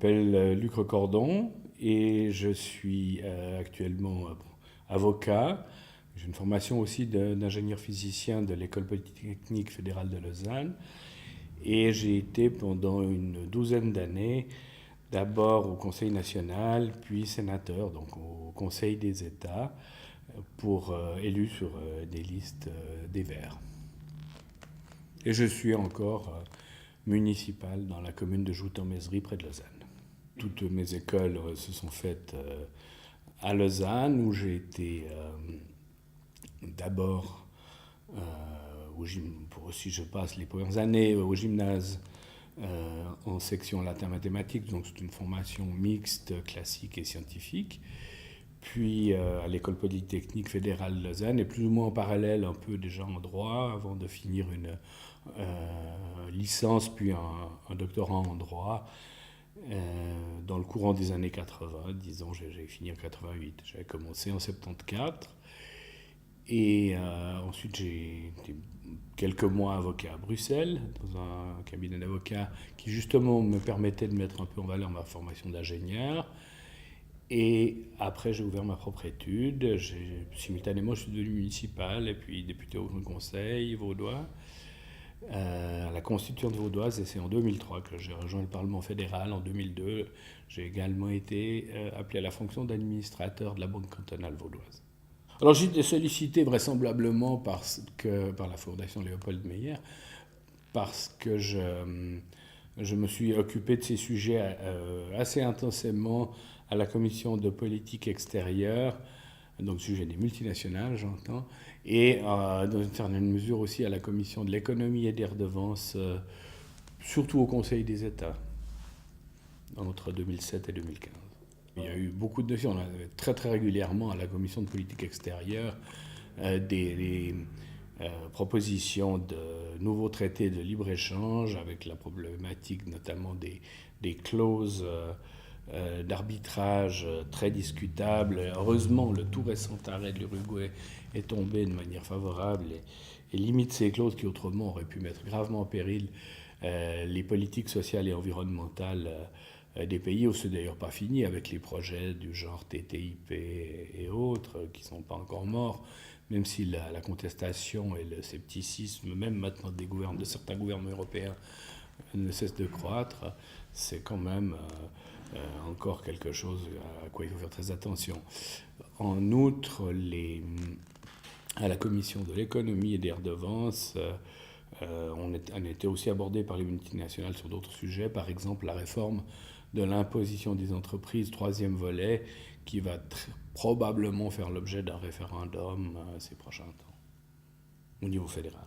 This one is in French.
m'appelle Luc Recordon et je suis actuellement avocat. J'ai une formation aussi d'ingénieur physicien de l'École polytechnique fédérale de Lausanne. Et j'ai été pendant une douzaine d'années d'abord au Conseil national, puis sénateur, donc au Conseil des États, élu sur des listes des Verts. Et je suis encore municipal dans la commune de Joux-en-Mézerie, près de Lausanne. Toutes mes écoles se sont faites à Lausanne, où j'ai été d'abord, si je passe les premières années, au gymnase en section latin-mathématiques, donc c'est une formation mixte, classique et scientifique. Puis à l'École polytechnique fédérale de Lausanne, et plus ou moins en parallèle, un peu déjà en droit, avant de finir une licence, puis un doctorat en droit. Dans le courant des années 80, disons, j'ai fini en 88. J'avais commencé en 74. Et ensuite, j'ai été quelques mois avocat à Bruxelles, dans un cabinet d'avocats qui justement me permettait de mettre un peu en valeur ma formation d'ingénieur. Et après, j'ai ouvert ma propre étude. Simultanément, je suis devenu municipal et puis député au Conseil vaudois, à la Constituante vaudoise. Et c'est en 2003 que j'ai rejoint le Parlement fédéral. En 2002, j'ai également été appelé à la fonction d'administrateur de la Banque cantonale vaudoise. Alors j'ai été sollicité vraisemblablement par la Fondation Léopold Meyer, parce que je me suis occupé de ces sujets assez intensément à la commission de politique extérieure, donc sujet des multinationales, j'entends, et dans une certaine mesure aussi à la commission de l'économie et des redevances, surtout au Conseil des États, entre 2007 et 2015. Il y a eu beaucoup de dossiers. On avait très très régulièrement à la commission de politique extérieure des propositions de nouveaux traités de libre-échange, avec la problématique notamment des clauses d'arbitrage très discutables. Heureusement, le tout récent arrêt de l'Uruguay est tombé de manière favorable et limite ces clauses qui autrement auraient pu mettre gravement en péril les politiques sociales et environnementales des pays, où c'est d'ailleurs pas fini avec les projets du genre TTIP et autres qui ne sont pas encore morts, même si la contestation et le scepticisme, même maintenant de certains gouvernements européens, ne cesse de croître. C'est quand même encore quelque chose à quoi il faut faire très attention. En outre, à la commission de l'économie et des redevances, on était aussi abordé par les multinationales sur d'autres sujets, par exemple la réforme de l'imposition des entreprises, troisième volet, qui va probablement faire l'objet d'un référendum ces prochains temps, au niveau fédéral.